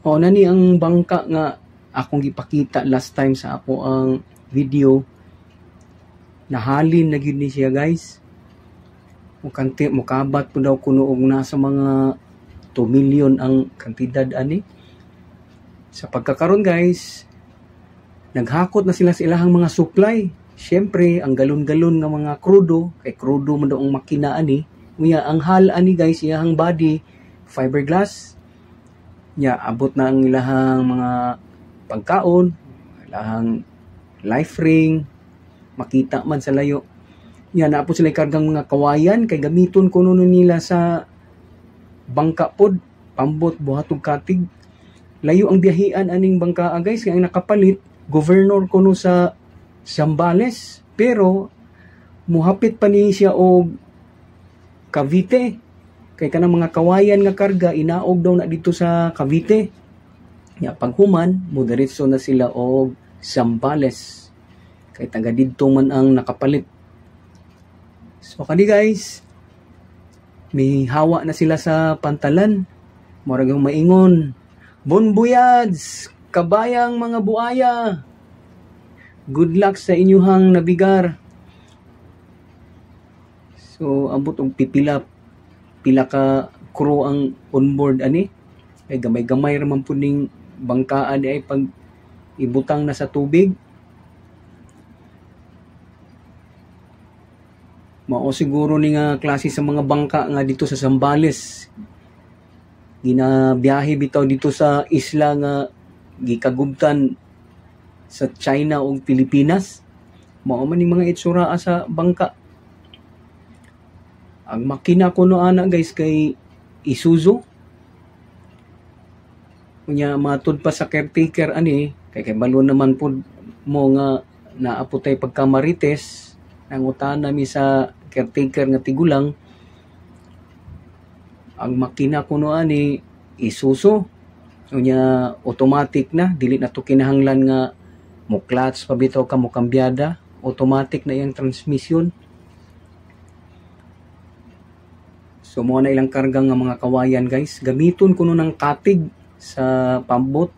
O nani ang bangka nga akong gipakita last time sa ako ang video. Nahalin na gyud ni siya guys. Mukabat po daw kuno og nasa mga 2 million ang kantidad ani. Sa pagkakaroon guys, naghakot na sila sa ilahang mga supply. Siyempre, ang galon-galon nga mga krudo, kay krudo man daw ang makina ani. Unya ang hal ani guys, iyang body fiberglass. Nya abot na ang ilahang mga pagkaon, ilahang life ring, makita man sa layo. Nya na po sila kargang mga kawayan kay gamiton kuno nila sa bangka pod, pambot buhatog katig. Layo ang biyahian aning bangka guys, kay ang nakapalit governor kuno sa Zambales, pero muhapit pa ni siya og Cavite. Kay kanang mga kawayan nga karga inaog daw na dito sa Cavite. Ya paghuman mo diretso na sila og Zambales. Kay taga didto man ang nakapalit. So kani guys, may hawa na sila sa pantalan. Murag yung maingon, "Bon voyage, kabayang mga buaya. Good luck sa inyuhang nabigar." So ambot og pila ka crew ang onboard ani. Kay gamay-gamay ra man pud ning bangkaan ay pag ibutang na sa tubig. Mao siguro ni nga klase sa mga bangka nga dito sa Zambales. Ginabiyahe bitaw dito sa isla nga gikagubtan sa China o Pilipinas. Mao man ning mga itsura sa bangka. Ang makina kuno ana guys kay Isuzu. Unya matud pa sa caretaker ani kay balo naman pud mo nga naaputay pagkamarites. Nangutana mi sa caretaker nga tigulang, ang makina kuno ani Isuzu. Unya automatic na, dili na to kinahanglan nga mo clutch pa bitaw ka mo kambyada, automatic na yung transmission. So mo na ilang karga nga mga kawayan guys, gamiton kuno ng katig sa pambot